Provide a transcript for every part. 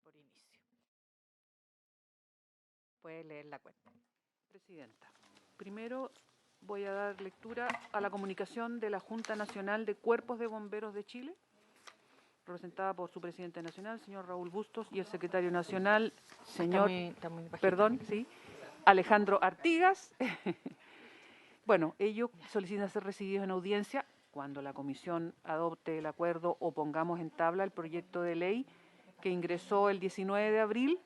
por inicio. Puede leer la cuenta. Presidenta, primero voy a dar lectura a la comunicación de la Junta Nacional de Cuerpos de Bomberos de Chile, representada por su presidente nacional, señor Raúl Bustos, y el secretario nacional, señor, Alejandro Artigas. Bueno, ellos solicitan ser recibidos en audiencia cuando la comisión adopte el acuerdo o pongamos en tabla el proyecto de ley que ingresó el 19 de abril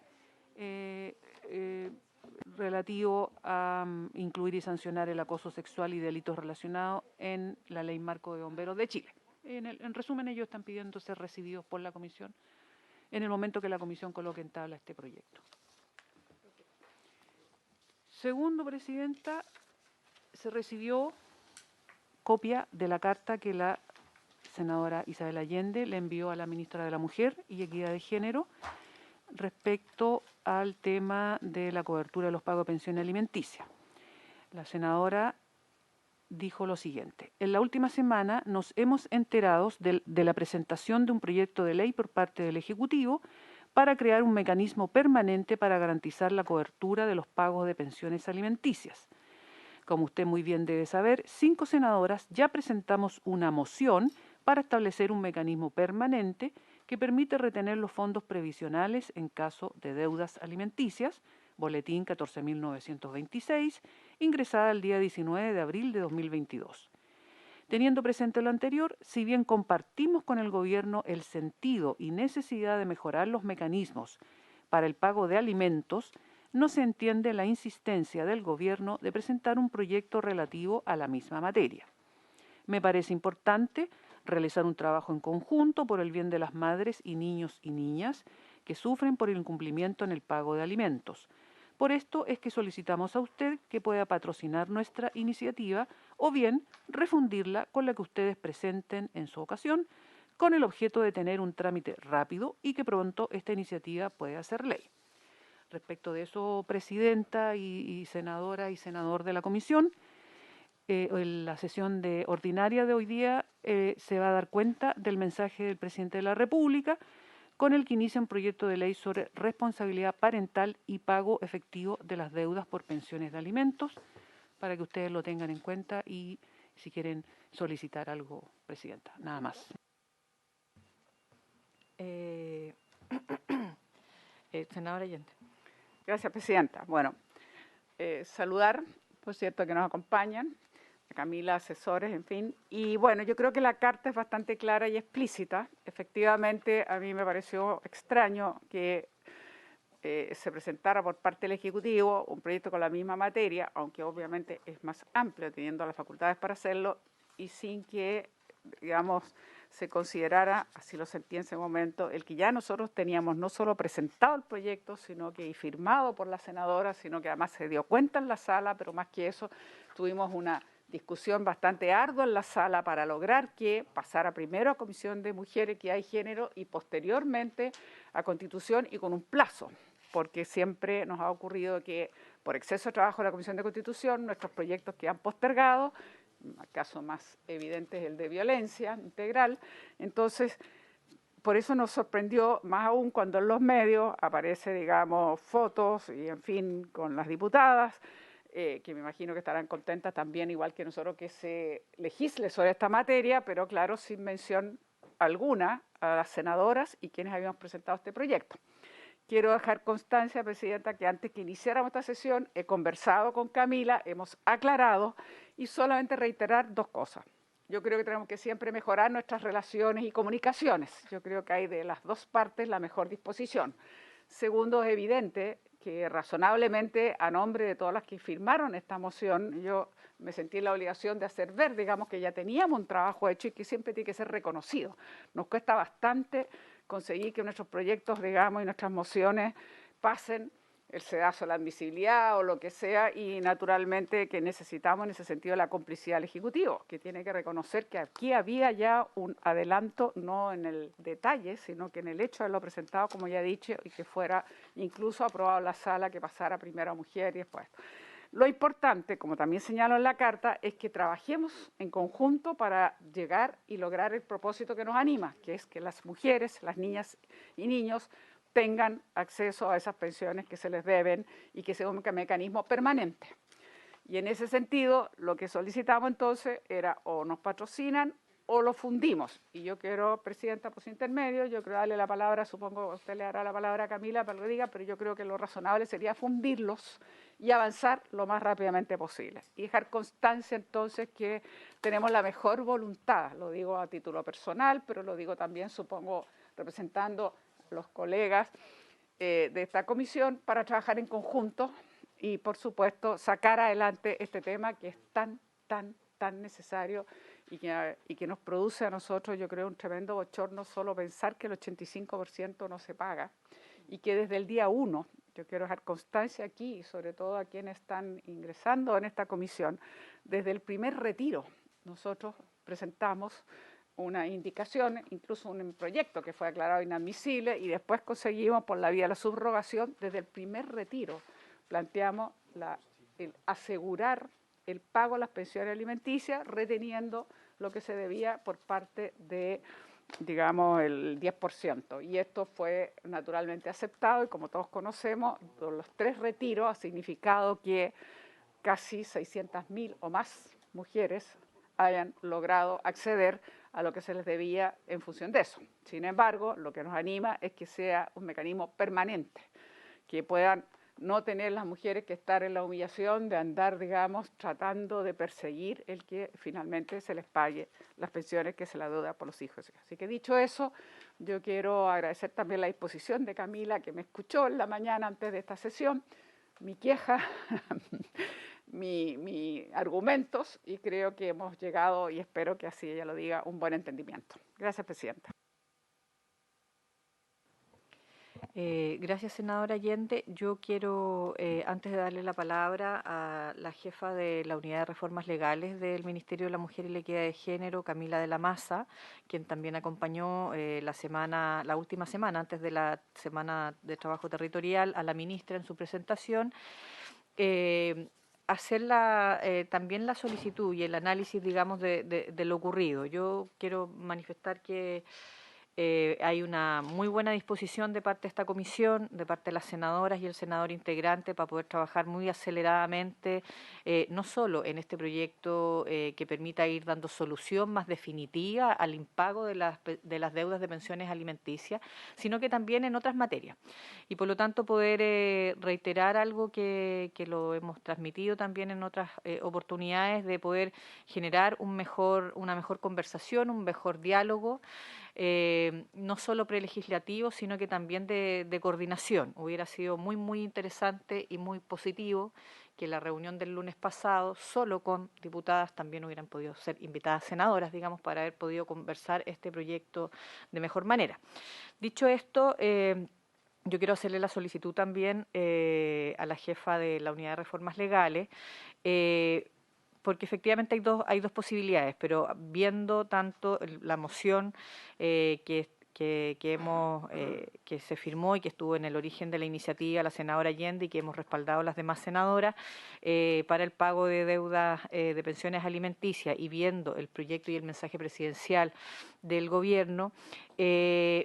relativo a incluir y sancionar el acoso sexual y delitos relacionados en la Ley Marco de Bomberos de Chile. En resumen, ellos están pidiendo ser recibidos por la comisión en el momento que la comisión coloque en tabla este proyecto. Segundo, Presidenta, se recibió copia de la carta que la senadora Isabel Allende le envió a la ministra de la Mujer y Equidad de Género respecto al tema de la cobertura de los pagos de pensión alimenticia. La senadora dijo lo siguiente: en la última semana nos hemos enterado de la presentación de un proyecto de ley por parte del Ejecutivo para crear un mecanismo permanente para garantizar la cobertura de los pagos de pensiones alimenticias. Como usted muy bien debe saber, 5 senadoras ya presentamos una moción para establecer un mecanismo permanente que permite retener los fondos previsionales en caso de deudas alimenticias, boletín 14.926, ingresada el día 19 de abril de 2022. Teniendo presente lo anterior, si bien compartimos con el Gobierno el sentido y necesidad de mejorar los mecanismos para el pago de alimentos, no se entiende la insistencia del Gobierno de presentar un proyecto relativo a la misma materia. Me parece importante realizar un trabajo en conjunto por el bien de las madres y niños y niñas que sufren por el incumplimiento en el pago de alimentos. Por esto es que solicitamos a usted que pueda patrocinar nuestra iniciativa o bien refundirla con la que ustedes presenten en su ocasión, con el objeto de tener un trámite rápido y que pronto esta iniciativa pueda ser ley. Respecto de eso, Presidenta y senadora y senador de la comisión, en la sesión ordinaria de hoy día se va a dar cuenta del mensaje del Presidente de la República con el que inicia un proyecto de ley sobre responsabilidad parental y pago efectivo de las deudas por pensiones de alimentos, para que ustedes lo tengan en cuenta y si quieren solicitar algo, Presidenta, nada más. Senadora Allende. Gracias, Presidenta. Bueno, saludar, por cierto, que nos acompañan, a Camila, asesores, en fin. Y bueno, yo creo que la carta es bastante clara y explícita. Efectivamente, a mí me pareció extraño que se presentara por parte del Ejecutivo un proyecto con la misma materia, aunque obviamente es más amplio, teniendo las facultades para hacerlo, y sin que, digamos, se considerara, así lo sentí en ese momento, el que ya nosotros teníamos no solo presentado el proyecto, sino que y firmado por la senadora, sino que además se dio cuenta en la sala, pero más que eso, tuvimos una discusión bastante ardua en la sala para lograr que pasara primero a Comisión de Mujeres, Equidad y Género, y posteriormente a Constitución y con un plazo, porque siempre nos ha ocurrido que por exceso de trabajo de la Comisión de Constitución, nuestros proyectos quedan postergados. El caso más evidente es el de violencia integral. Entonces, por eso nos sorprendió, más aún cuando en los medios aparece, digamos, fotos y, en fin, con las diputadas, que me imagino que estarán contentas también, igual que nosotros, que se legisle sobre esta materia, pero claro, sin mención alguna a las senadoras y quienes habíamos presentado este proyecto. Quiero dejar constancia, Presidenta, que antes que iniciáramos esta sesión he conversado con Camila, hemos aclarado y solamente reiterar 2 cosas. Yo creo que tenemos que siempre mejorar nuestras relaciones y comunicaciones. Yo creo que hay de las 2 partes la mejor disposición. Segundo, es evidente que razonablemente, a nombre de todas las que firmaron esta moción, yo me sentí en la obligación de hacer ver, digamos, que ya teníamos un trabajo hecho y que siempre tiene que ser reconocido. Nos cuesta bastante conseguir que nuestros proyectos, digamos, y nuestras mociones pasen el sedazo, la admisibilidad o lo que sea, y naturalmente que necesitamos en ese sentido la complicidad del Ejecutivo, que tiene que reconocer que aquí había ya un adelanto, no en el detalle, sino que en el hecho de haberlo presentado, como ya he dicho, y que fuera incluso aprobado en la sala, que pasara primero a mujer y después. Lo importante, como también señalo en la carta, es que trabajemos en conjunto para llegar y lograr el propósito que nos anima, que es que las mujeres, las niñas y niños tengan acceso a esas pensiones que se les deben y que sea un mecanismo permanente. Y en ese sentido, lo que solicitamos entonces era o nos patrocinan o lo fundimos. Y yo quiero, Presidenta, por su intermedio, yo quiero darle la palabra, supongo que usted le dará la palabra a Camila para que lo diga, pero yo creo que lo razonable sería fundirlos y avanzar lo más rápidamente posible. Y dejar constancia entonces que tenemos la mejor voluntad, lo digo a título personal, pero lo digo también, supongo, representando a los colegas de esta comisión para trabajar en conjunto y, por supuesto, sacar adelante este tema que es tan necesario y que nos produce a nosotros, yo creo, un tremendo bochorno solo pensar que el 85% no se paga y que desde el día 1, yo quiero dejar constancia aquí, y sobre todo a quienes están ingresando en esta comisión, desde el primer retiro nosotros presentamos una indicación, incluso un proyecto que fue declarado inadmisible y después conseguimos por la vía de la subrogación, desde el primer retiro planteamos el asegurar el pago de las pensiones alimenticias, reteniendo lo que se debía por parte de, digamos, el 10%. Y esto fue naturalmente aceptado y, como todos conocemos, los 3 retiros ha significado que casi 600.000 o más mujeres hayan logrado acceder a lo que se les debía en función de eso. Sin embargo, lo que nos anima es que sea un mecanismo permanente, que puedan no tener las mujeres que estar en la humillación de andar, digamos, tratando de perseguir el que finalmente se les pague las pensiones que se la deuda por los hijos. Así que dicho eso, yo quiero agradecer también la disposición de Camila, que me escuchó en la mañana antes de esta sesión, mi queja, mis argumentos, y creo que hemos llegado, y espero que así ella lo diga, un buen entendimiento. Gracias, Presidenta. Gracias, senadora Allende. Yo quiero, antes de darle la palabra a la jefa de la Unidad de Reformas Legales del Ministerio de la Mujer y la Equidad de Género, Camila de la Maza, quien también acompañó la última semana, antes de la Semana de Trabajo Territorial, a la ministra en su presentación, hacer también la solicitud y el análisis, digamos, de lo ocurrido. Yo quiero manifestar que hay una muy buena disposición de parte de esta comisión, de parte de las senadoras y el senador integrante, para poder trabajar muy aceleradamente, no solo en este proyecto que permita ir dando solución más definitiva al impago de las deudas de pensiones alimenticias, sino que también en otras materias. Y por lo tanto poder reiterar algo que lo hemos transmitido también en otras oportunidades, de poder generar una mejor conversación, un mejor diálogo, no solo prelegislativo, sino que también de coordinación. Hubiera sido muy interesante y muy positivo que la reunión del lunes pasado, solo con diputadas, también hubieran podido ser invitadas senadoras, digamos, para haber podido conversar este proyecto de mejor manera. Dicho esto, yo quiero hacerle la solicitud también a la jefa de la Unidad de Reformas Legales, porque efectivamente hay dos posibilidades, pero viendo tanto la moción que se firmó y que estuvo en el origen de la iniciativa, la senadora Allende, y que hemos respaldado las demás senadoras, para el pago de deudas de pensiones alimenticias, y viendo el proyecto y el mensaje presidencial del gobierno,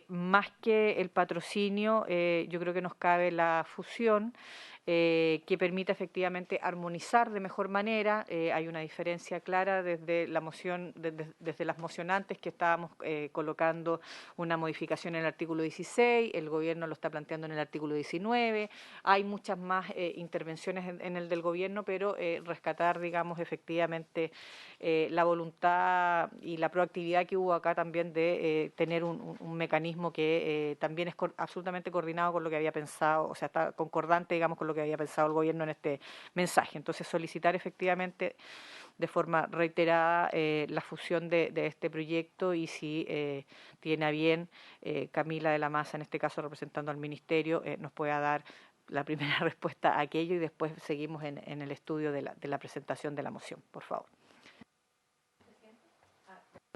más que el patrocinio, yo creo que nos cabe la fusión, que permita efectivamente armonizar de mejor manera. Hay una diferencia clara desde la moción, desde las mocionantes, que estábamos colocando una modificación en el artículo 16, el gobierno lo está planteando en el artículo 19, hay muchas más intervenciones en el del gobierno, pero rescatar, digamos, efectivamente la voluntad y la proactividad que hubo acá también de tener un mecanismo que también es absolutamente coordinado con lo que había pensado, o sea, está concordante, digamos, con lo que había pensado el gobierno en este mensaje. Entonces, solicitar efectivamente de forma reiterada la fusión de este proyecto, y si tiene a bien Camila de la Maza, en este caso representando al Ministerio, nos pueda dar la primera respuesta a aquello, y después seguimos en el estudio de la presentación de la moción, por favor.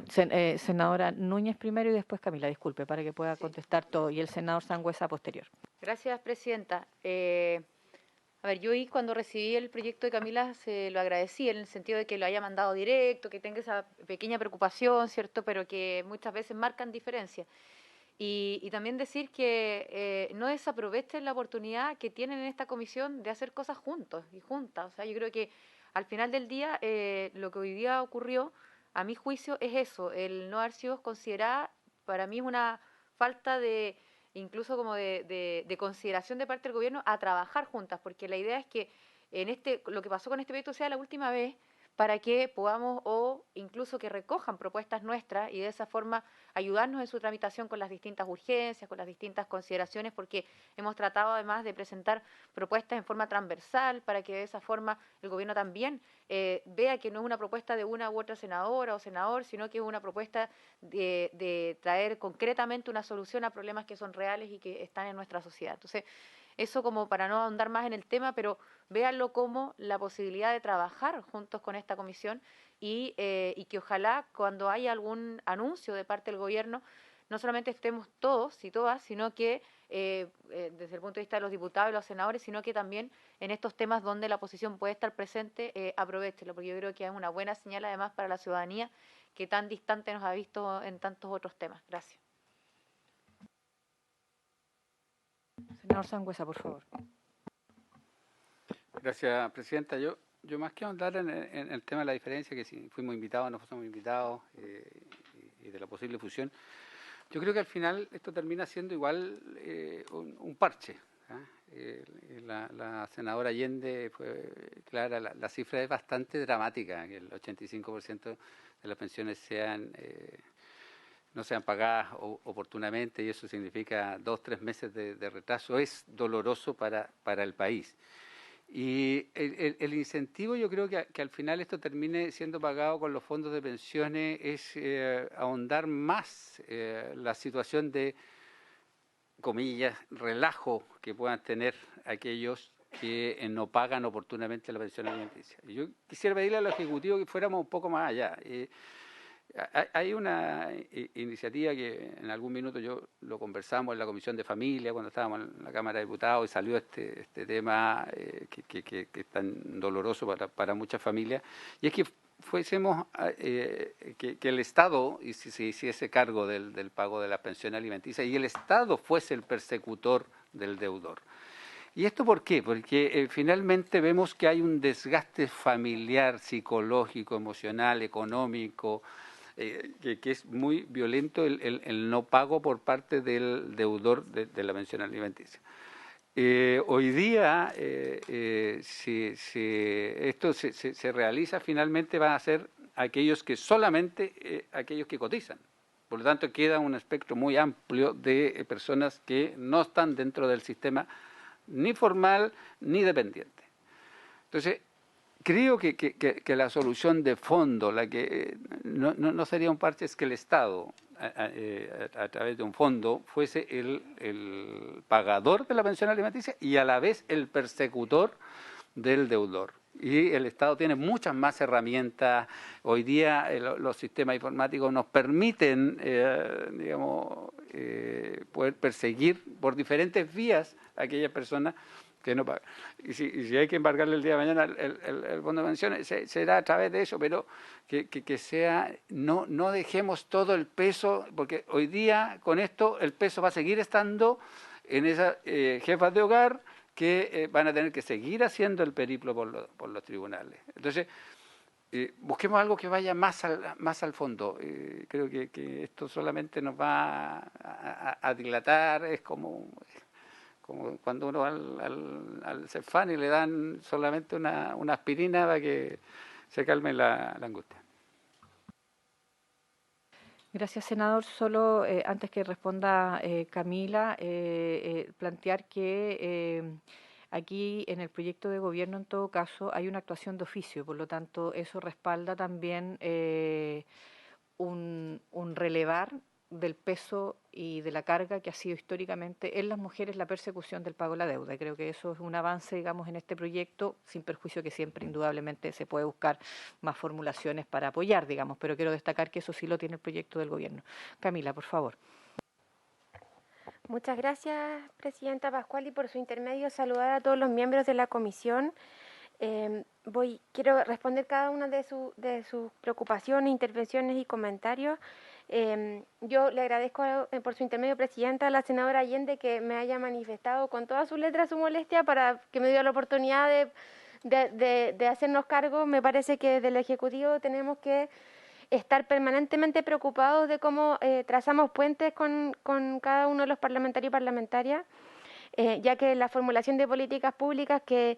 Senadora Núñez primero y después Camila, disculpe, para que pueda contestar todo, y el senador Sangüesa posterior. Gracias, Presidenta. A ver, yo cuando recibí el proyecto de Camila se lo agradecí, en el sentido de que lo haya mandado directo, que tenga esa pequeña preocupación, ¿cierto?, pero que muchas veces marcan diferencias. Y también decir que no desaprovechen la oportunidad que tienen en esta comisión de hacer cosas juntos y juntas. O sea, yo creo que al final del día lo que hoy día ocurrió, a mi juicio, es eso, el no haber sido considerada, para mí es una falta de, incluso como de consideración de parte del gobierno a trabajar juntas, porque la idea es que lo que pasó con este proyecto sea la última vez para que podamos o incluso que recojan propuestas nuestras y de esa forma ayudarnos en su tramitación con las distintas urgencias, con las distintas consideraciones, porque hemos tratado además de presentar propuestas en forma transversal para que de esa forma el gobierno también vea que no es una propuesta de una u otra senadora o senador, sino que es una propuesta de traer concretamente una solución a problemas que son reales y que están en nuestra sociedad. Entonces, eso como para no ahondar más en el tema, pero véanlo como la posibilidad de trabajar juntos con esta comisión y que ojalá cuando haya algún anuncio de parte del gobierno, no solamente estemos todos y todas, sino que desde el punto de vista de los diputados y los senadores, sino que también en estos temas donde la oposición puede estar presente, aprovéchelo, porque yo creo que es una buena señal además para la ciudadanía que tan distante nos ha visto en tantos otros temas. Gracias. Senador Sangüesa, por favor. Gracias, Presidenta. Yo más que ahondar en el tema de la diferencia, que si fuimos invitados o no fuimos invitados, y de la posible fusión, yo creo que al final esto termina siendo igual un parche. La senadora Allende fue clara, la cifra es bastante dramática, que el 85% de las pensiones no sean pagadas oportunamente, y eso significa 2 o 3 meses de retraso. Es doloroso para el país. Y el incentivo, yo creo que al final esto termine siendo pagado con los fondos de pensiones, es ahondar más la situación de, comillas, relajo que puedan tener aquellos que no pagan oportunamente la pensión alimenticia. Yo quisiera pedirle al Ejecutivo que fuéramos un poco más allá. Hay una iniciativa que en algún minuto lo conversamos en la Comisión de Familia, cuando estábamos en la Cámara de Diputados, y salió este tema que es tan doloroso para muchas familias, y es que fuésemos, que el Estado se hiciese cargo del pago de la pensión alimenticia y el Estado fuese el persecutor del deudor. ¿Y esto por qué? Porque finalmente vemos que hay un desgaste familiar, psicológico, emocional, económico, que es muy violento el no pago por parte del deudor de la pensión alimenticia. Hoy día, si esto se realiza, finalmente van a ser aquellos que solamente aquellos que cotizan. Por lo tanto, queda un espectro muy amplio de personas que no están dentro del sistema ni formal ni dependiente. Entonces, creo que la solución de fondo, la que no sería un parche, es que el Estado, a través de un fondo, fuese el pagador de la pensión alimenticia y a la vez el persecutor del deudor. Y el Estado tiene muchas más herramientas. Hoy día los sistemas informáticos nos permiten, poder perseguir por diferentes vías a aquellas personas que no pagan. Y si hay que embargarle el día de mañana el fondo de pensiones, será a través de eso, pero que sea, no dejemos todo el peso, porque hoy día con esto el peso va a seguir estando en esas jefas de hogar que van a tener que seguir haciendo el periplo por los tribunales. Entonces, busquemos algo que vaya más al fondo. Creo que esto solamente nos va a dilatar, es como cuando uno va al Cefán y le dan solamente una aspirina para que se calme la angustia. Gracias, senador. Solo antes que responda Camila, plantear que aquí en el proyecto de gobierno, en todo caso, hay una actuación de oficio, por lo tanto, eso respalda también un relevar del peso y de la carga que ha sido históricamente en las mujeres la persecución del pago de la deuda. Y creo que eso es un avance, digamos, en este proyecto, sin perjuicio que siempre indudablemente se puede buscar más formulaciones para apoyar, digamos, pero quiero destacar que eso sí lo tiene el proyecto del gobierno. Camila, por favor. Muchas gracias, Presidenta Pascual, y por su intermedio saludar a todos los miembros de la comisión. Quiero responder cada una de sus preocupaciones, intervenciones y comentarios. Yo le agradezco por su intermedio, Presidenta, a la senadora Allende que me haya manifestado con todas sus letras su molestia para que me dio la oportunidad de hacernos cargo. Me parece que desde el Ejecutivo tenemos que estar permanentemente preocupados de cómo trazamos puentes con cada uno de los parlamentarios y parlamentarias, ya que la formulación de políticas públicas que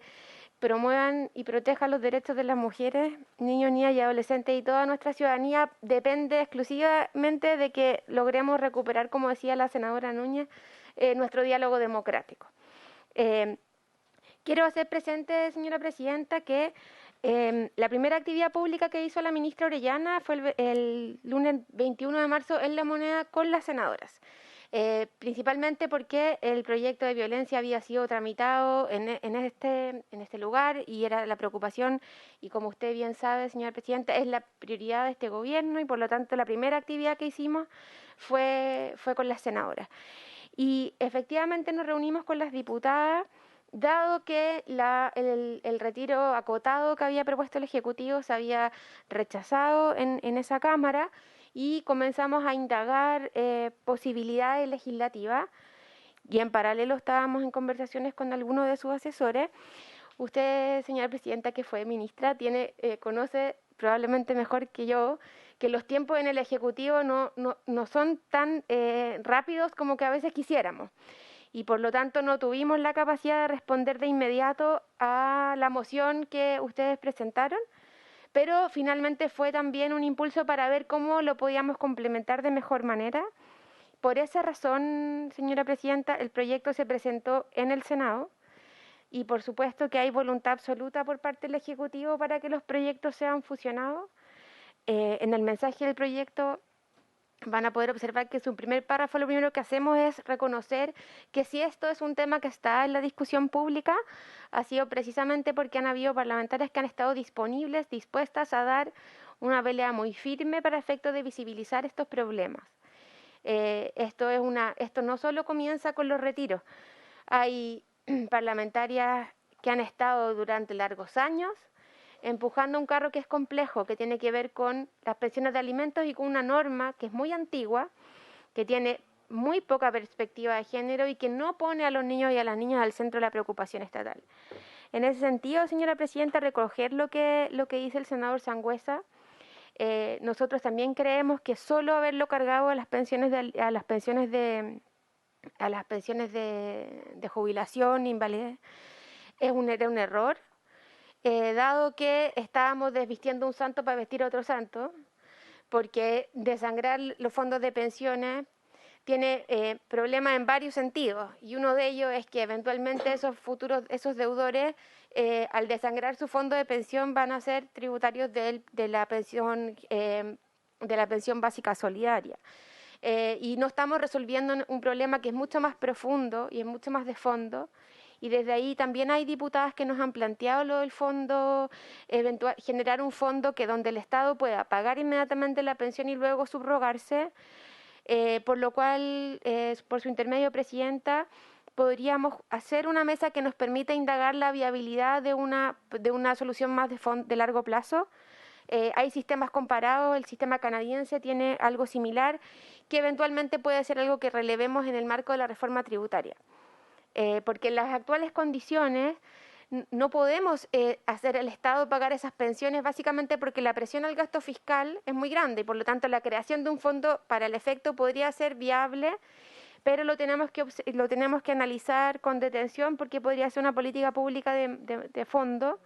promuevan y protejan los derechos de las mujeres, niños, niñas y adolescentes y toda nuestra ciudadanía depende exclusivamente de que logremos recuperar, como decía la senadora Núñez, nuestro diálogo democrático. Quiero hacer presente, señora Presidenta, que la primera actividad pública que hizo la ministra Orellana fue el lunes 21 de marzo en La Moneda con las senadoras. Principalmente porque el proyecto de violencia había sido tramitado en este lugar y era la preocupación, y como usted bien sabe, señora Presidenta, es la prioridad de este gobierno y por lo tanto la primera actividad que hicimos fue con las senadoras. Y efectivamente nos reunimos con las diputadas, dado que el retiro acotado que había propuesto el Ejecutivo se había rechazado en esa Cámara, y comenzamos a indagar posibilidades legislativas, y en paralelo estábamos en conversaciones con algunos de sus asesores. Usted, señora Presidenta, que fue ministra, conoce probablemente mejor que yo que los tiempos en el Ejecutivo no son tan rápidos como que a veces quisiéramos, y por lo tanto no tuvimos la capacidad de responder de inmediato a la moción que ustedes presentaron, pero finalmente fue también un impulso para ver cómo lo podíamos complementar de mejor manera. Por esa razón, señora Presidenta, el proyecto se presentó en el Senado, y por supuesto que hay voluntad absoluta por parte del Ejecutivo para que los proyectos sean fusionados. En el mensaje del proyecto van a poder observar que su primer párrafo lo primero que hacemos es reconocer que si esto es un tema que está en la discusión pública, ha sido precisamente porque han habido parlamentarias que han estado disponibles, dispuestas a dar una pelea muy firme para efecto de visibilizar estos problemas. Esto no solo comienza con los retiros. Hay parlamentarias que han estado durante largos años empujando un carro que es complejo, que tiene que ver con las pensiones de alimentos y con una norma que es muy antigua, que tiene muy poca perspectiva de género y que no pone a los niños y a las niñas al centro de la preocupación estatal. En ese sentido, señora Presidenta, recoger lo que dice el senador Sangüesa, nosotros también creemos que solo haberlo cargado a las pensiones de jubilación, invalidez, era un error. Dado que estábamos desvistiendo un santo para vestir a otro santo, porque desangrar los fondos de pensiones tiene problemas en varios sentidos, y uno de ellos es que eventualmente esos deudores, al desangrar su fondo de pensión, van a ser tributarios de la pensión básica solidaria. Y no estamos resolviendo un problema que es mucho más profundo y es mucho más de fondo. Y desde ahí también hay diputadas que nos han planteado lo del fondo, generar un fondo que donde el Estado pueda pagar inmediatamente la pensión y luego subrogarse, por lo cual, por su intermedio, Presidenta, podríamos hacer una mesa que nos permita indagar la viabilidad de una solución más de largo plazo. Hay sistemas comparados, el sistema canadiense tiene algo similar, que eventualmente puede ser algo que relevemos en el marco de la reforma tributaria. Porque en las actuales condiciones no podemos hacer el Estado pagar esas pensiones, básicamente porque la presión al gasto fiscal es muy grande y por lo tanto la creación de un fondo para el efecto podría ser viable, pero lo tenemos que analizar con detención porque podría ser una política pública de fondo,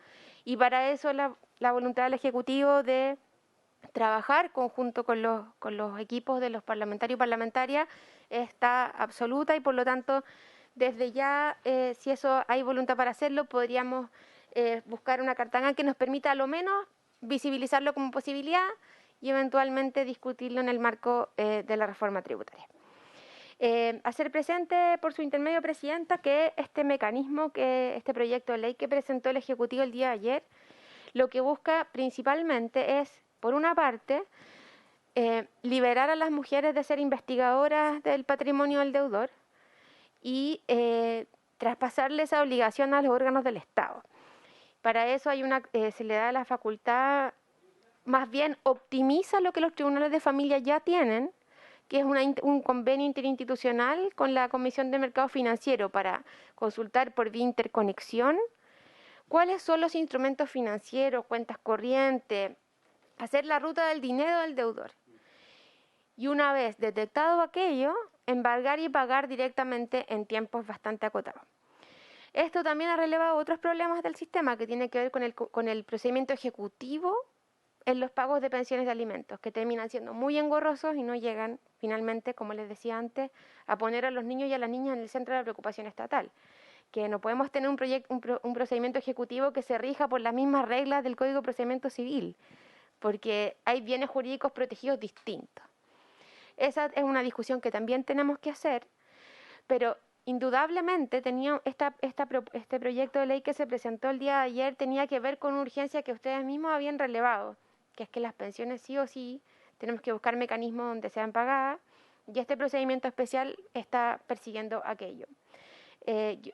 y para eso la voluntad del Ejecutivo de trabajar conjunto con los equipos de los parlamentarios y parlamentarias está absoluta, y por lo tanto desde ya, si eso hay voluntad para hacerlo, podríamos buscar una cartagena que nos permita a lo menos visibilizarlo como posibilidad y eventualmente discutirlo en el marco de la reforma tributaria. Hacer presente, por su intermedio, Presidenta, que este proyecto de ley que presentó el Ejecutivo el día de ayer, lo que busca principalmente es, por una parte, liberar a las mujeres de ser investigadoras del patrimonio del deudor, y traspasarle esa obligación a los órganos del Estado. Para eso se le da la facultad, más bien optimiza lo que los tribunales de familia ya tienen, que es un convenio interinstitucional con la Comisión de Mercado Financiero para consultar por vía interconexión cuáles son los instrumentos financieros, cuentas corrientes, hacer la ruta del dinero del deudor. Y una vez detectado aquello, embargar y pagar directamente en tiempos bastante acotados. Esto también ha relevado otros problemas del sistema que tienen que ver con el procedimiento ejecutivo en los pagos de pensiones de alimentos, que terminan siendo muy engorrosos y no llegan finalmente, como les decía antes, a poner a los niños y a las niñas en el centro de la preocupación estatal. Que no podemos tener un procedimiento ejecutivo que se rija por las mismas reglas del Código de Procedimiento Civil, porque hay bienes jurídicos protegidos distintos. Esa es una discusión que también tenemos que hacer, pero indudablemente este proyecto de ley que se presentó el día de ayer tenía que ver con una urgencia que ustedes mismos habían relevado, que es que las pensiones sí o sí tenemos que buscar mecanismos donde sean pagadas, y este procedimiento especial está persiguiendo aquello.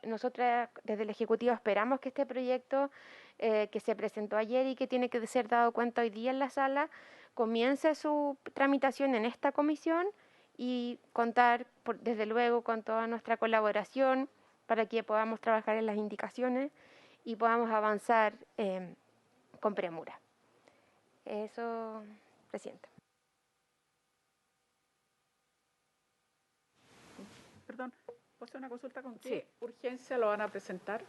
Nosotras desde el Ejecutivo esperamos que este proyecto que se presentó ayer y que tiene que ser dado cuenta hoy día en la sala comience su tramitación en esta comisión y contar desde luego con toda nuestra colaboración para que podamos trabajar en las indicaciones y podamos avanzar con premura. Eso, Presidenta. Perdón, ¿puedo hacer una consulta con qué urgencia lo van a presentar?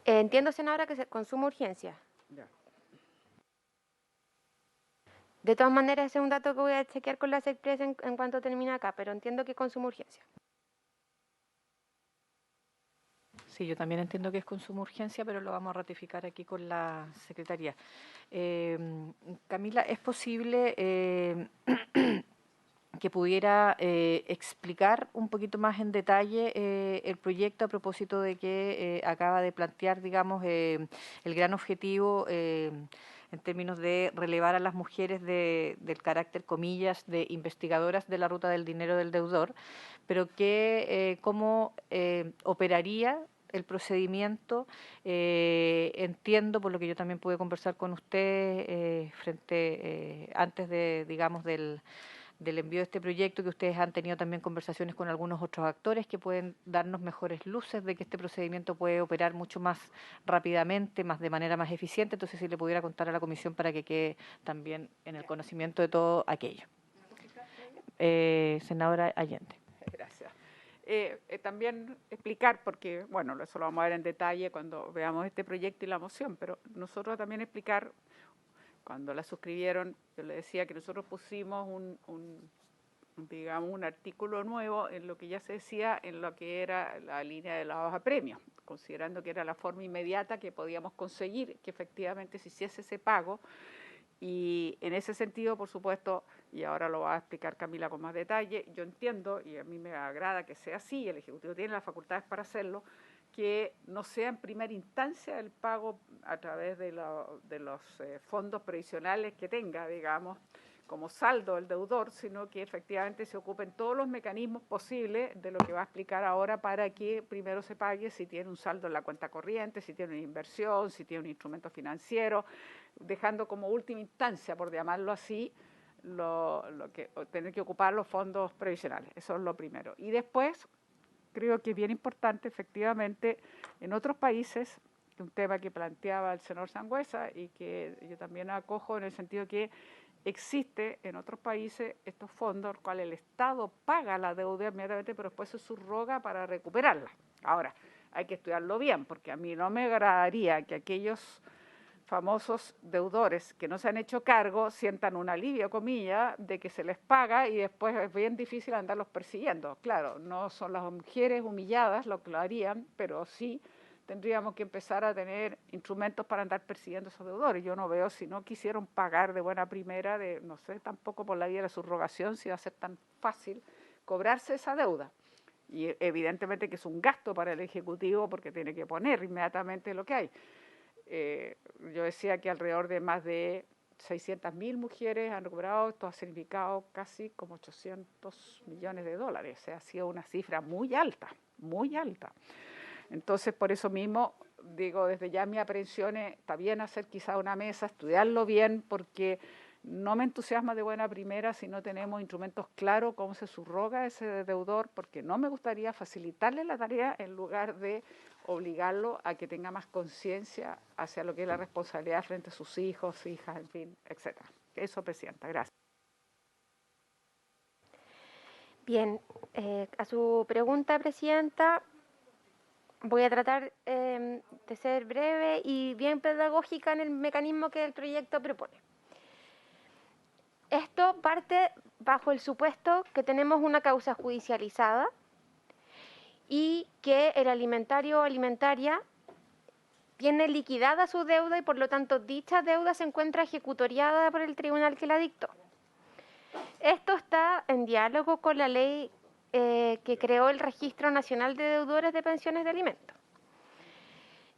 Entiendo, senadora, que se consuma urgencia. Ya. De todas maneras, ese es un dato que voy a chequear con la SECPRES en cuanto termine acá, pero entiendo que consuma urgencia. Sí, yo también entiendo que es consumo urgencia, pero lo vamos a ratificar aquí con la Secretaría. Camila, ¿es posible que pudiera explicar un poquito más en detalle el proyecto a propósito de que acaba de plantear, digamos, el gran objetivo en términos de relevar a las mujeres del carácter, comillas, de investigadoras de la ruta del dinero del deudor, pero que cómo operaría el procedimiento? Entiendo, por lo que yo también pude conversar con usted antes de, digamos, del envío de este proyecto, que ustedes han tenido también conversaciones con algunos otros actores que pueden darnos mejores luces de que este procedimiento puede operar mucho más rápidamente, de manera más eficiente. Entonces, si le pudiera contar a la comisión para que quede también en el conocimiento de todo aquello. Senadora Allende. Gracias. También explicar, porque, bueno, eso lo vamos a ver en detalle cuando veamos este proyecto y la moción, pero nosotros también explicar. Cuando la suscribieron, yo le decía que nosotros pusimos digamos, un artículo nuevo en lo que ya se decía en lo que era la línea de la hoja premio, considerando que era la forma inmediata que podíamos conseguir que efectivamente se hiciese ese pago. Y en ese sentido, por supuesto, y ahora lo va a explicar Camila con más detalle, yo entiendo, y a mí me agrada que sea así, el Ejecutivo tiene las facultades para hacerlo, que no sea en primera instancia el pago a través de los fondos previsionales que tenga, digamos, como saldo el deudor, sino que efectivamente se ocupen todos los mecanismos posibles de lo que va a explicar ahora para que primero se pague si tiene un saldo en la cuenta corriente, si tiene una inversión, si tiene un instrumento financiero, dejando como última instancia, por llamarlo así, tener que ocupar los fondos previsionales. Eso es lo primero. Y después, creo que es bien importante, efectivamente, en otros países, un tema que planteaba el senador Sangüesa y que yo también acojo en el sentido que existe en otros países estos fondos, los cuales el Estado paga la deuda inmediatamente, pero después se subroga para recuperarla. Ahora, hay que estudiarlo bien, porque a mí no me agradaría que aquellos famosos deudores que no se han hecho cargo sientan un alivio, comillas, de que se les paga y después es bien difícil andarlos persiguiendo. Claro, no son las mujeres humilladas lo que lo harían, pero sí tendríamos que empezar a tener instrumentos para andar persiguiendo a esos deudores. Yo no veo, si no quisieron pagar de buena primera, no sé tampoco por la vía de la subrogación, si va a ser tan fácil cobrarse esa deuda. Y evidentemente que es un gasto para el Ejecutivo porque tiene que poner inmediatamente lo que hay. Yo decía que alrededor de más de 600.000 mujeres han recuperado, esto ha significado casi como 800 millones de dólares, o sea, ha sido una cifra muy alta, muy alta. Entonces, por eso mismo, digo, desde ya mi aprehensión está bien hacer quizá una mesa, estudiarlo bien, porque no me entusiasma de buena primera si no tenemos instrumentos claros cómo se subroga ese deudor, porque no me gustaría facilitarle la tarea en lugar de obligarlo a que tenga más conciencia hacia lo que es la responsabilidad frente a sus hijos, hijas, en fin, etcétera. Eso, Presidenta. Gracias. Bien, a su pregunta, Presidenta, voy a tratar de ser breve y bien pedagógica en el mecanismo que el proyecto propone. Esto parte bajo el supuesto que tenemos una causa judicializada y que el alimentario o alimentaria tiene liquidada su deuda y por lo tanto dicha deuda se encuentra ejecutoriada por el tribunal que la dictó. Esto está en diálogo con la ley que creó el Registro Nacional de Deudores de Pensiones de Alimentos.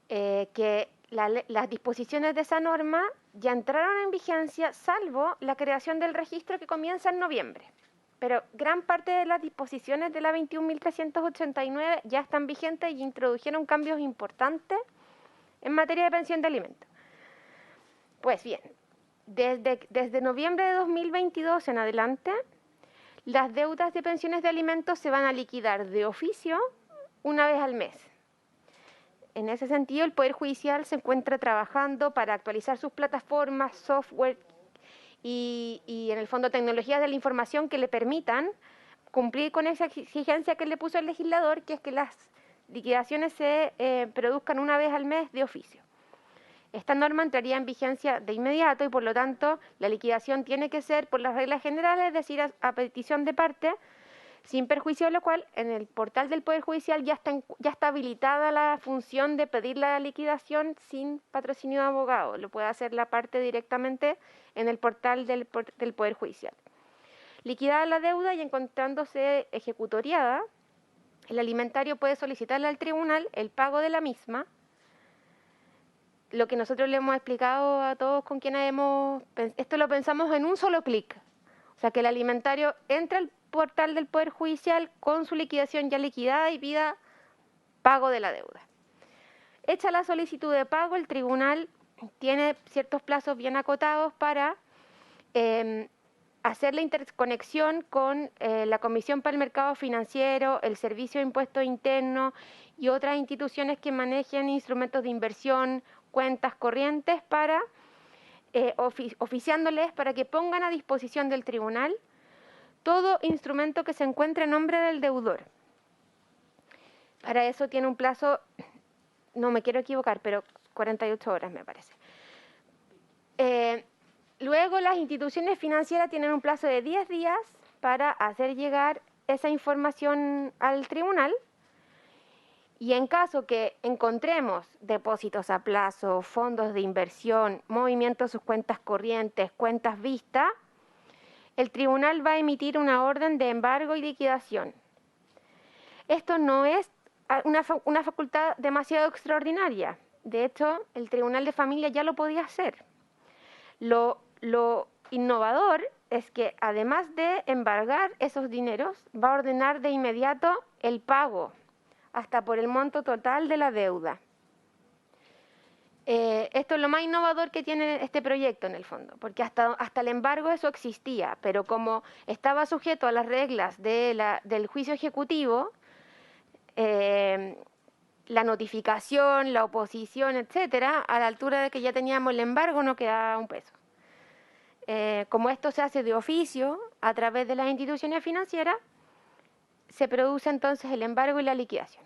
Que las disposiciones de esa norma ya entraron en vigencia, salvo la creación del registro que comienza en noviembre. Pero gran parte de las disposiciones de la 21.389 ya están vigentes y introdujeron cambios importantes en materia de pensión de alimentos. Pues bien, desde noviembre de 2022 en adelante, las deudas de pensiones de alimentos se van a liquidar de oficio una vez al mes. En ese sentido, el Poder Judicial se encuentra trabajando para actualizar sus plataformas, software y en el fondo tecnologías de la información que le permitan cumplir con esa exigencia que le puso el legislador, que es que las liquidaciones se produzcan una vez al mes de oficio. Esta norma entraría en vigencia de inmediato y por lo tanto la liquidación tiene que ser por las reglas generales, es decir, a petición de parte, sin perjuicio de lo cual en el portal del Poder Judicial ya está habilitada la función de pedir la liquidación sin patrocinio de abogado. Lo puede hacer la parte directamente en el portal del Poder Judicial. Liquidada la deuda y encontrándose ejecutoriada, el alimentario puede solicitarle al tribunal el pago de la misma. Lo que nosotros le hemos explicado a todos con quienes esto lo pensamos en un solo clic. O sea, que el alimentario entra al portal del Poder Judicial con su liquidación ya liquidada y pida pago de la deuda. Hecha la solicitud de pago, el tribunal tiene ciertos plazos bien acotados para hacer la interconexión con la Comisión para el Mercado Financiero, el Servicio de Impuestos Internos y otras instituciones que manejen instrumentos de inversión, cuentas corrientes, para oficiándoles para que pongan a disposición del tribunal todo instrumento que se encuentre en nombre del deudor. Para eso tiene un plazo, no me quiero equivocar, pero 48 horas me parece. Luego las instituciones financieras tienen un plazo de 10 días para hacer llegar esa información al tribunal y en caso que encontremos depósitos a plazo, fondos de inversión, movimientos de sus cuentas corrientes, cuentas vistas, el tribunal va a emitir una orden de embargo y liquidación. Esto no es una facultad demasiado extraordinaria. De hecho, el Tribunal de Familia ya lo podía hacer. Lo innovador es que además de embargar esos dineros, va a ordenar de inmediato el pago, hasta por el monto total de la deuda. Esto es lo más innovador que tiene este proyecto en el fondo, porque hasta el embargo eso existía, pero como estaba sujeto a las reglas del juicio ejecutivo, la notificación, la oposición, etcétera, a la altura de que ya teníamos el embargo no quedaba un peso. Como esto se hace de oficio a través de las instituciones financieras, se produce entonces el embargo y la liquidación.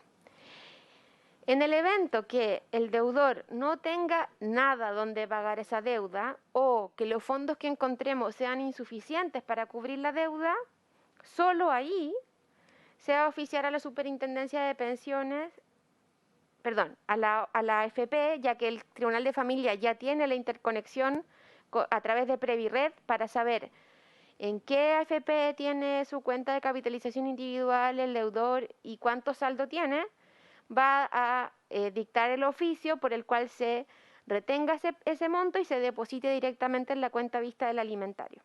En el evento que el deudor no tenga nada donde pagar esa deuda o que los fondos que encontremos sean insuficientes para cubrir la deuda, solo ahí se va a oficiar a la Superintendencia de Pensiones, a la AFP, ya que el Tribunal de Familia ya tiene la interconexión a través de Previred para saber en qué AFP tiene su cuenta de capitalización individual el deudor y cuánto saldo tiene. Va a dictar el oficio por el cual se retenga ese monto y se deposite directamente en la cuenta vista del alimentario.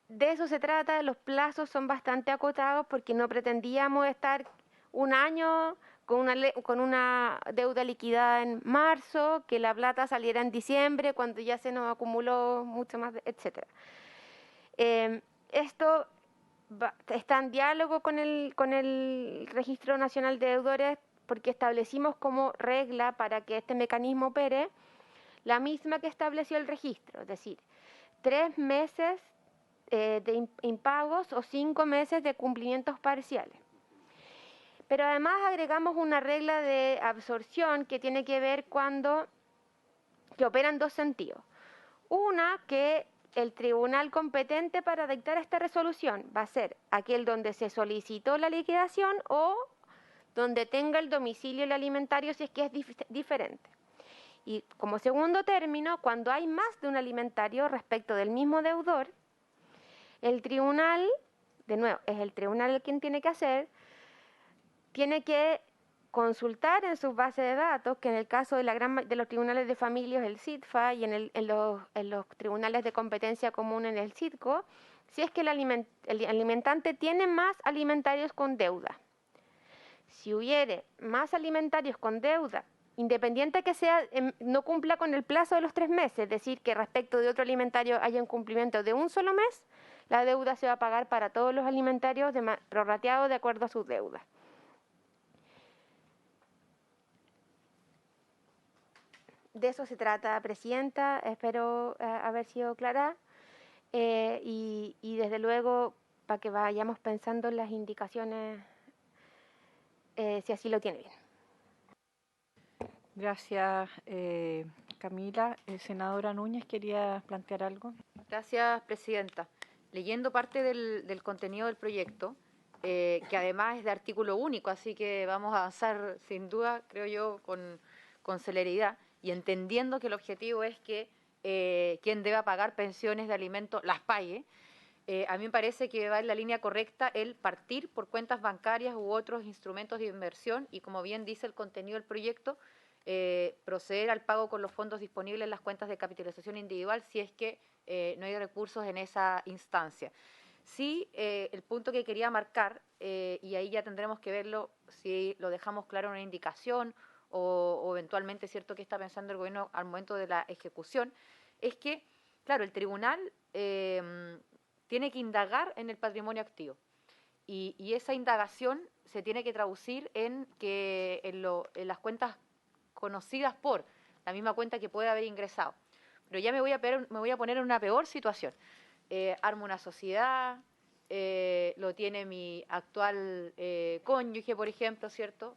De eso se trata, los plazos son bastante acotados porque no pretendíamos estar un año con una deuda liquidada en marzo, que la plata saliera en diciembre, cuando ya se nos acumuló mucho más, etcétera. Esto está en diálogo con el Registro Nacional de Deudores, porque establecimos como regla para que este mecanismo opere la misma que estableció el registro, es decir, 3 meses de impagos o 5 meses de cumplimientos parciales. Pero además agregamos una regla de absorción que tiene que ver que opera en dos sentidos. Una, que el tribunal competente para dictar esta resolución va a ser aquel donde se solicitó la liquidación o donde tenga el domicilio el alimentario, si es que es diferente. Y como segundo término, cuando hay más de un alimentario respecto del mismo deudor, el tribunal, de nuevo, es el tribunal el quien tiene que consultar en sus bases de datos, que en el caso de los tribunales de familia es el CITFA y en los tribunales de competencia común en el CITCO, si es que el alimentante tiene más alimentarios con deuda. Si hubiere más alimentarios con deuda, independiente que no cumpla con el plazo de los 3 meses, es decir, que respecto de otro alimentario haya un cumplimiento de un solo mes, la deuda se va a pagar para todos los alimentarios prorrateados de acuerdo a sus deudas. De eso se trata, Presidenta. Espero haber sido clara y desde luego para que vayamos pensando en las indicaciones si así lo tiene bien. Gracias, Camila. Senadora Núñez, ¿quería plantear algo? Gracias, Presidenta. Leyendo parte del contenido del proyecto, que además es de artículo único, así que vamos a avanzar sin duda, creo yo, con celeridad, y entendiendo que el objetivo es que quien deba pagar pensiones de alimentos las pague, a mí me parece que va en la línea correcta el partir por cuentas bancarias u otros instrumentos de inversión y, como bien dice el contenido del proyecto, proceder al pago con los fondos disponibles en las cuentas de capitalización individual si es que no hay recursos en esa instancia. Sí, el punto que quería marcar, y ahí ya tendremos que verlo si lo dejamos claro en una indicación o eventualmente, cierto, que está pensando el gobierno al momento de la ejecución, es que, claro, el tribunal tiene que indagar en el patrimonio activo y esa indagación se tiene que traducir en las cuentas conocidas por la misma cuenta que puede haber ingresado. Pero ya me voy a poner en una peor situación. Armo una sociedad, lo tiene mi actual cónyuge, por ejemplo, ¿cierto?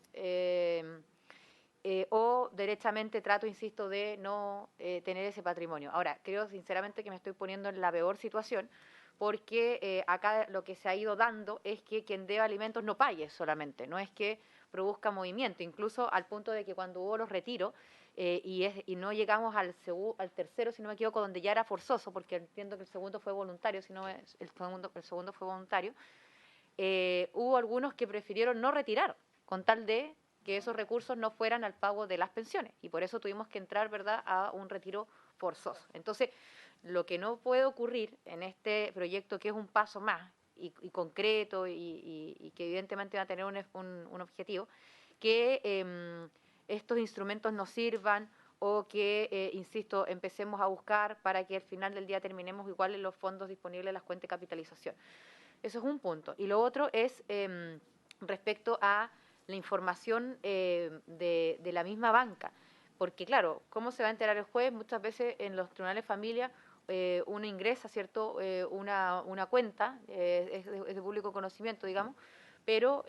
O derechamente trato, insisto, de no tener ese patrimonio. Ahora, creo sinceramente que me estoy poniendo en la peor situación porque acá lo que se ha ido dando es que quien debe alimentos no pague solamente, no es que produzca movimiento, incluso al punto de que cuando hubo los retiros y no llegamos al tercero, si no me equivoco, donde ya era forzoso, porque entiendo que el segundo fue voluntario, el segundo fue voluntario, hubo algunos que prefirieron no retirar, con tal de que esos recursos no fueran al pago de las pensiones, y por eso tuvimos que entrar, ¿verdad?, a un retiro forzoso. Entonces, lo que no puede ocurrir en este proyecto, que es un paso más y concreto y que evidentemente va a tener un objetivo, que estos instrumentos nos sirvan o que, insisto, empecemos a buscar para que al final del día terminemos igual en los fondos disponibles en las cuentas de capitalización. Eso es un punto. Y lo otro es respecto a la información de la misma banca. Porque, claro, ¿cómo se va a enterar el juez? Muchas veces en los tribunales de familia uno ingresa, ¿cierto?, una cuenta, es de público conocimiento, digamos, pero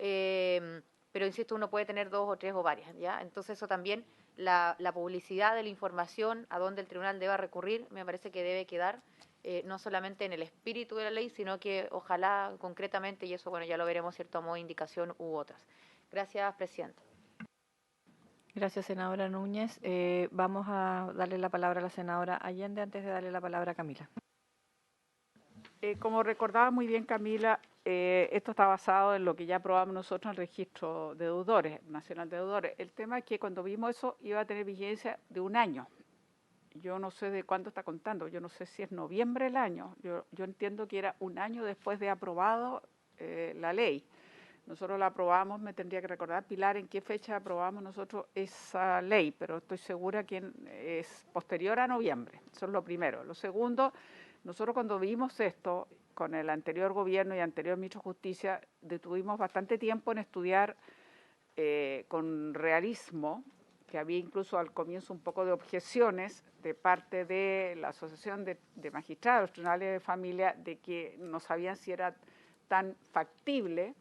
insisto, uno puede tener 2 o 3 o varias, ¿ya? Entonces eso también, la publicidad de la información a donde el tribunal deba recurrir, me parece que debe quedar no solamente en el espíritu de la ley, sino que ojalá concretamente, y eso, bueno, ya lo veremos, ¿cierto?, a modo de indicación u otras. Gracias, Presidenta. Gracias, senadora Núñez. Vamos a darle la palabra a la senadora Allende antes de darle la palabra a Camila. Como recordaba muy bien Camila, esto está basado en lo que ya aprobamos nosotros en el registro de deudores, nacional de deudores. El tema es que cuando vimos eso iba a tener vigencia de 1 año. Yo no sé de cuándo está contando, yo no sé si es noviembre el año. Yo entiendo que era 1 año después de aprobado la ley. nosotros la aprobamos, me tendría que recordar, Pilar, en qué fecha aprobamos nosotros esa ley, pero estoy segura que es posterior a noviembre, eso es lo primero. Lo segundo, nosotros cuando vimos esto, con el anterior gobierno y anterior ministro de Justicia, detuvimos bastante tiempo en estudiar con realismo, que había incluso al comienzo un poco de objeciones de parte de la Asociación de Magistrados, los tribunales de familia, de que no sabían si era tan factible,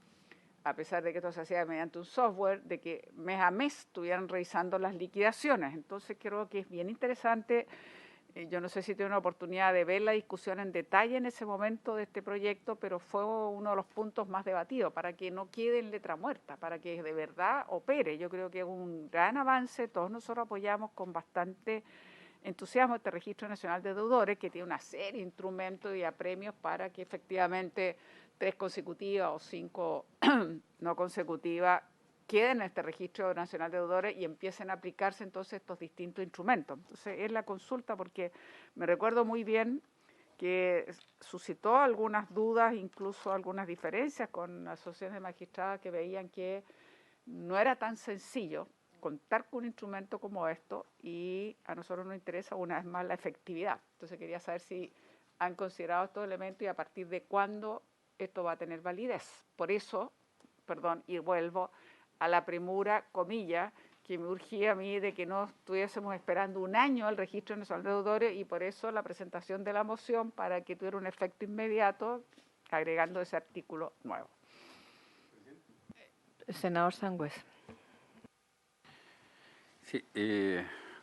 a pesar de que esto se hacía mediante un software, de que mes a mes estuvieran revisando las liquidaciones. Entonces creo que es bien interesante. Yo no sé si tuve una oportunidad de ver la discusión en detalle en ese momento de este proyecto, pero fue uno de los puntos más debatidos, para que no quede en letra muerta, para que de verdad opere. Yo creo que es un gran avance, todos nosotros apoyamos con bastante entusiasmo este Registro Nacional de Deudores, que tiene una serie de instrumentos y apremios para que efectivamente 3 consecutivas o 5 no consecutivas queden en este Registro Nacional de Deudores y empiecen a aplicarse entonces estos distintos instrumentos. Entonces es la consulta, porque me recuerdo muy bien que suscitó algunas dudas, incluso algunas diferencias con asociaciones de magistradas que veían que no era tan sencillo contar con un instrumento como esto, y a nosotros nos interesa una vez más la efectividad. Entonces quería saber si han considerado estos elementos y a partir de cuándo esto va a tener validez. Por eso, perdón, y vuelvo a la premura, comillas, que me urgía a mí de que no estuviésemos esperando un año al Registro Nacional de Deudores, y por eso la presentación de la moción para que tuviera un efecto inmediato, agregando ese artículo nuevo. Senador Sangüesa. Sí,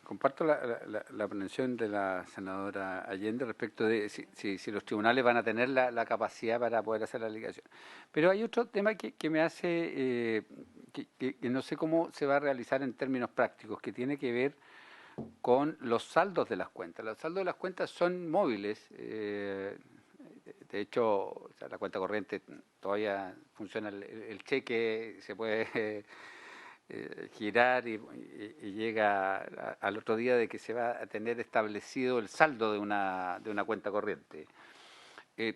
comparto la aprehensión de la senadora Allende respecto de si los tribunales van a tener la capacidad para poder hacer la liquidación. Pero hay otro tema que me hace, que no sé cómo se va a realizar en términos prácticos, que tiene que ver con los saldos de las cuentas. Los saldos de las cuentas son móviles. De hecho, o sea, la cuenta corriente todavía funciona, el cheque se puede girar y llega al otro día de que se va a tener establecido el saldo de una cuenta corriente.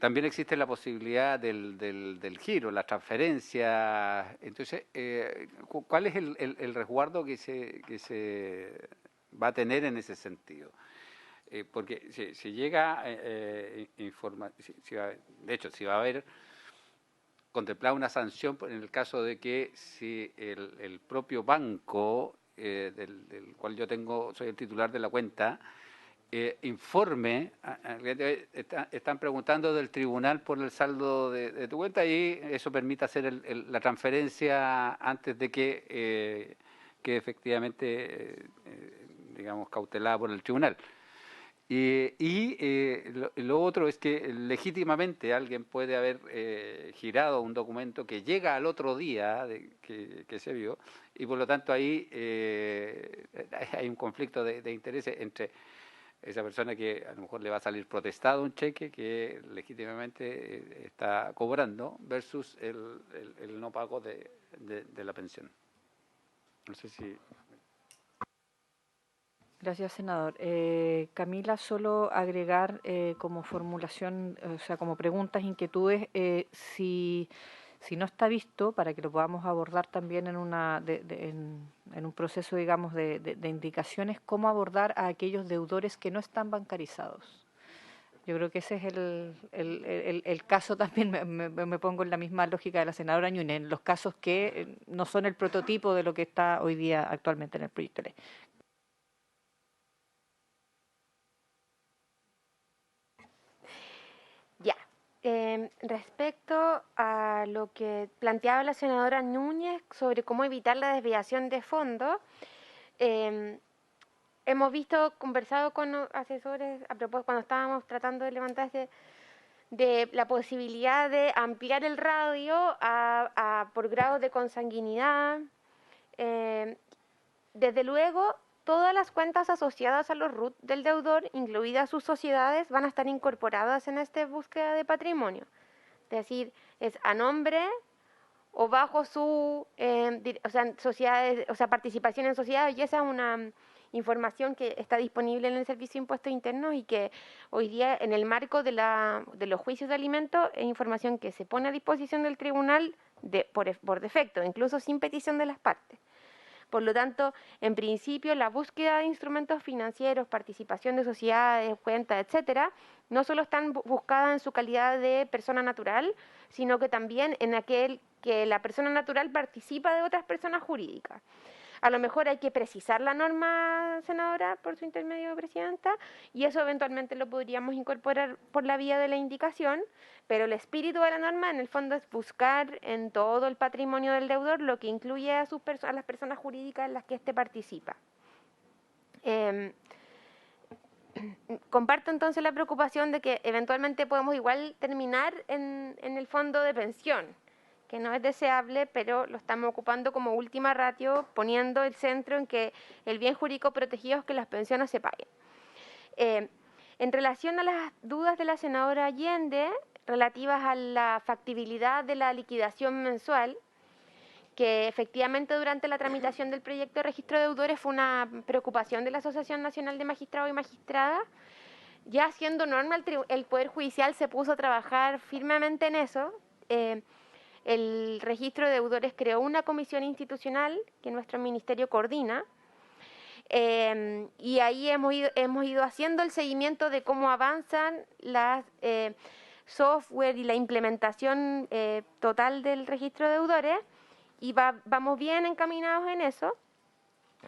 También existe la posibilidad del giro, la transferencia. Entonces, ¿cuál es el resguardo que se va a tener en ese sentido? Porque si llega de hecho, si va a haber contemplada una sanción en el caso de que si el propio banco del cual yo soy el titular de la cuenta, informe, están preguntando del tribunal por el saldo de tu cuenta, y eso permite hacer la transferencia antes de que efectivamente, digamos, cautelada por el tribunal. Lo otro es que legítimamente alguien puede haber girado un documento que llega al otro día que se vio, y por lo tanto ahí hay un conflicto de intereses entre esa persona que a lo mejor le va a salir protestado un cheque que legítimamente está cobrando versus el no pago de la pensión. No sé si... Gracias, senador. Camila, solo agregar como formulación, o sea, como preguntas, inquietudes, si no está visto, para que lo podamos abordar también en un proceso, digamos, de indicaciones, cómo abordar a aquellos deudores que no están bancarizados. Yo creo que ese es el caso también, me pongo en la misma lógica de la senadora Ñuñez, en los casos que no son el prototipo de lo que está hoy día actualmente en el proyecto de ley. Ya. Respecto a lo que planteaba la senadora Núñez sobre cómo evitar la desviación de fondos, hemos conversado con asesores a propósito cuando estábamos tratando de levantar de la posibilidad de ampliar el radio por grados de consanguinidad. Desde luego, todas las cuentas asociadas a los RUT del deudor, incluidas sus sociedades, van a estar incorporadas en esta búsqueda de patrimonio. Es decir, es a nombre o bajo su sociedades, participación en sociedades, y esa es una información que está disponible en el Servicio de Impuestos Internos y que hoy día, en el marco de los juicios de alimentos, es información que se pone a disposición del tribunal por defecto, incluso sin petición de las partes. Por lo tanto, en principio, la búsqueda de instrumentos financieros, participación de sociedades, cuentas, etcétera, no solo están buscadas en su calidad de persona natural, sino que también en aquel que la persona natural participa de otras personas jurídicas. A lo mejor hay que precisar la norma, senadora, por su intermedio, presidenta, y eso eventualmente lo podríamos incorporar por la vía de la indicación, pero el espíritu de la norma en el fondo es buscar en todo el patrimonio del deudor lo que incluye a las personas jurídicas en las que éste participa. Comparto entonces la preocupación de que eventualmente podemos igual terminar en el fondo de pensión, que no es deseable, pero lo estamos ocupando como última ratio, poniendo el centro en que el bien jurídico protegido es que las pensiones se paguen. En relación a las dudas de la senadora Allende, relativas a la factibilidad de la liquidación mensual, que efectivamente durante la tramitación del proyecto de registro de deudores fue una preocupación de la Asociación Nacional de Magistrados y Magistradas, ya siendo norma el Poder Judicial se puso a trabajar firmemente en eso. El registro de deudores creó una comisión institucional que nuestro ministerio coordina, y ahí hemos ido haciendo el seguimiento de cómo avanzan las software y la implementación total del registro de deudores, y vamos bien encaminados en eso.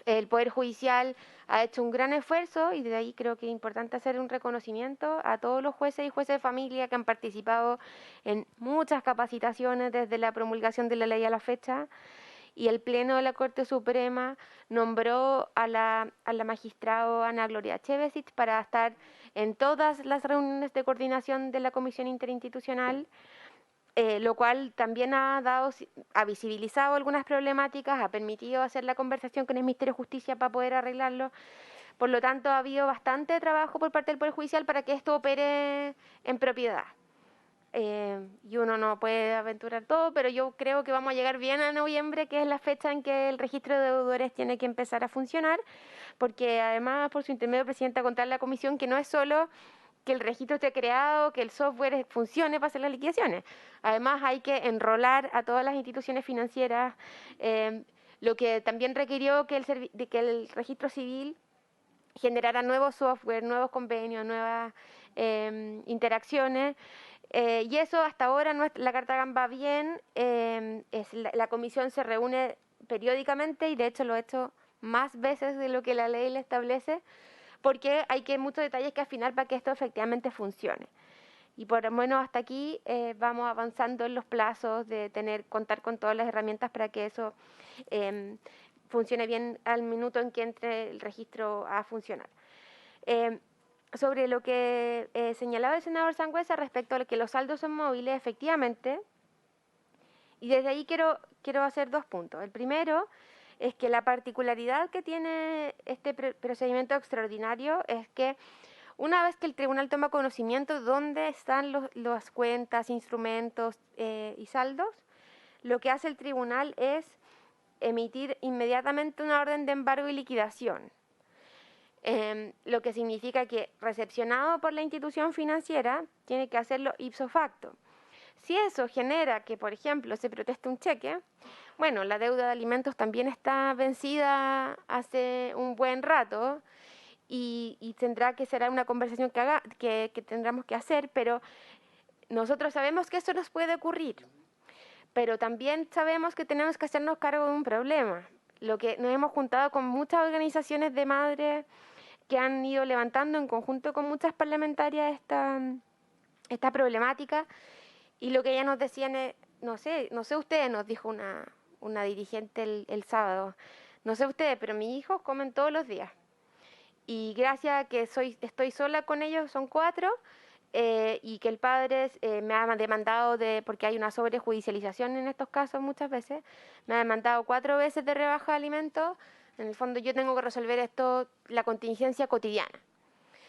El Poder Judicial ha hecho un gran esfuerzo y de ahí creo que es importante hacer un reconocimiento a todos los jueces y jueces de familia que han participado en muchas capacitaciones desde la promulgación de la ley a la fecha, y el Pleno de la Corte Suprema nombró a la magistrada Ana Gloria Chevesich para estar en todas las reuniones de coordinación de la Comisión Interinstitucional, lo cual también ha visibilizado algunas problemáticas, ha permitido hacer la conversación con el Ministerio de Justicia para poder arreglarlo. Por lo tanto, ha habido bastante trabajo por parte del Poder Judicial para que esto opere en propiedad. Y uno no puede aventurar todo, pero yo creo que vamos a llegar bien a noviembre, que es la fecha en que el registro de deudores tiene que empezar a funcionar, porque además, por su intermedio, presidenta, contar la comisión que no es solo que el registro esté creado, que el software funcione para hacer las liquidaciones. Además, hay que enrolar a todas las instituciones financieras, lo que también requirió que el registro civil generara nuevos software, nuevos convenios, nuevas interacciones. Y eso hasta ahora la Carta GAM va bien. La comisión se reúne periódicamente y de hecho lo ha hecho más veces de lo que la ley le establece, porque hay muchos detalles que afinar para que esto efectivamente funcione. Y por lo menos hasta aquí vamos avanzando en los plazos de contar con todas las herramientas para que eso funcione bien al minuto en que entre el registro a funcionar. Sobre lo que señalaba el senador Sangüesa respecto a lo que los saldos son móviles, efectivamente, y desde ahí quiero hacer 2 puntos. El primero es que la particularidad que tiene este procedimiento extraordinario es que una vez que el tribunal toma conocimiento de dónde están las cuentas, instrumentos y saldos, lo que hace el tribunal es emitir inmediatamente una orden de embargo y liquidación. Lo que significa que, recepcionado por la institución financiera, tiene que hacerlo ipso facto. Si eso genera que, por ejemplo, se proteste un cheque, bueno, la deuda de alimentos también está vencida hace un buen rato y tendrá que ser una conversación que tendremos que hacer, pero nosotros sabemos que eso nos puede ocurrir, pero también sabemos que tenemos que hacernos cargo de un problema. Lo que nos hemos juntado con muchas organizaciones de madres que han ido levantando en conjunto con muchas parlamentarias esta problemática, y lo que ellas nos decían es, no sé ustedes, nos dijo una dirigente el sábado, no sé ustedes, pero mis hijos comen todos los días. Y gracias a que estoy sola con ellos, son 4, y que el padre me ha demandado porque hay una sobrejudicialización en estos casos muchas veces, me ha demandado 4 veces de rebaja de alimentos. En el fondo yo tengo que resolver esto, la contingencia cotidiana.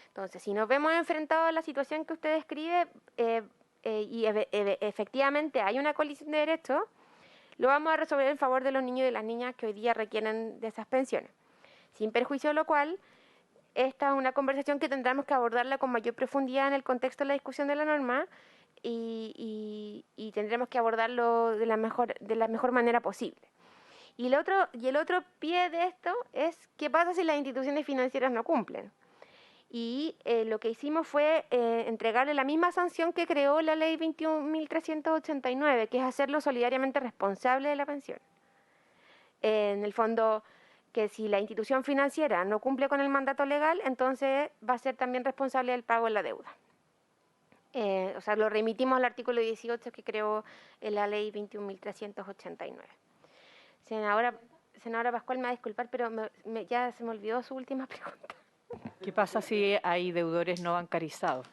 Entonces, si nos vemos enfrentados a la situación que usted describe, y efectivamente hay una colisión de derechos, lo vamos a resolver en favor de los niños y de las niñas que hoy día requieren de esas pensiones. Sin perjuicio de lo cual, esta es una conversación que tendremos que abordarla con mayor profundidad en el contexto de la discusión de la norma y tendremos que abordarlo de la mejor manera posible. Y el otro pie de esto es qué pasa si las instituciones financieras no cumplen. Y lo que hicimos fue entregarle la misma sanción que creó la ley 21.389, que es hacerlo solidariamente responsable de la pensión. En el fondo, que si la institución financiera no cumple con el mandato legal, entonces va a ser también responsable del pago de la deuda. O sea, lo remitimos al artículo 18 que creó la ley 21.389. Senadora Pascual, me va a disculpar, pero ya se me olvidó su última pregunta. ¿Qué pasa si hay deudores no bancarizados?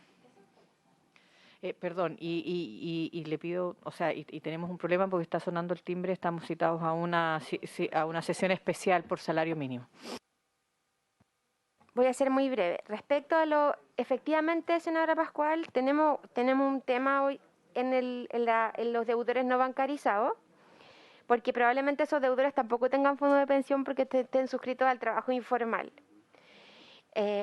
Perdón, y le pido, o sea, y tenemos un problema porque está sonando el timbre, estamos citados a una sesión especial por salario mínimo. Voy a ser muy breve. Respecto a efectivamente, senadora Pascual, tenemos un tema hoy en los deudores no bancarizados, porque probablemente esos deudores tampoco tengan fondo de pensión porque estén suscritos al trabajo informal.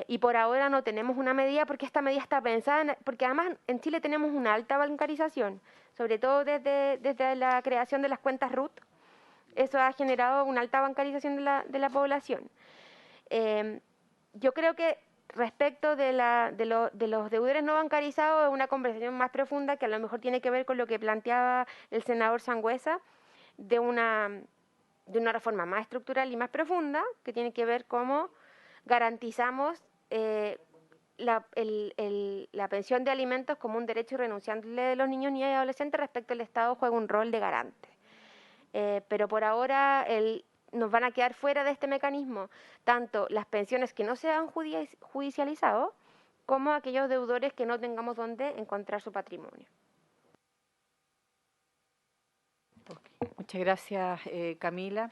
Y por ahora no tenemos una medida porque esta medida está pensada, porque además en Chile tenemos una alta bancarización, sobre todo desde la creación de las cuentas RUT. Eso ha generado una alta bancarización de la población. Yo creo que respecto de los deudores no bancarizados es una conversación más profunda que a lo mejor tiene que ver con lo que planteaba el senador Sangüesa de una reforma más estructural y más profunda que tiene que ver cómo garantizamos la pensión de alimentos como un derecho irrenunciable de los niños, niñas y adolescentes. Respecto al Estado juega un rol de garante. Pero por ahora nos van a quedar fuera de este mecanismo tanto las pensiones que no se han judicializado como aquellos deudores que no tengamos dónde encontrar su patrimonio. Muchas gracias, Camila.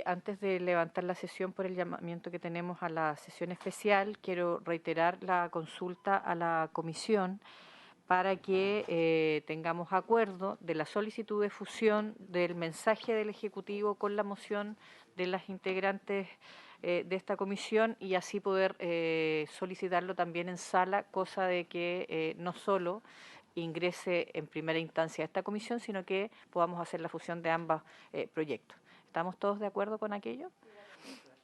Antes de levantar la sesión por el llamamiento que tenemos a la sesión especial, quiero reiterar la consulta a la comisión para que tengamos acuerdo de la solicitud de fusión del mensaje del Ejecutivo con la moción de las integrantes de esta comisión y así poder solicitarlo también en sala, cosa de que no solo ingrese en primera instancia a esta comisión, sino que podamos hacer la fusión de ambos proyectos. ¿Estamos todos de acuerdo con aquello?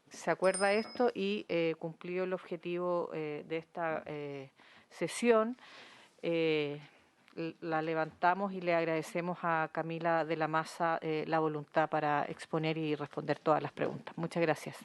Se acuerda esto y cumplido el objetivo de esta sesión. La levantamos y le agradecemos a Camila de la Maza la voluntad para exponer y responder todas las preguntas. Muchas gracias.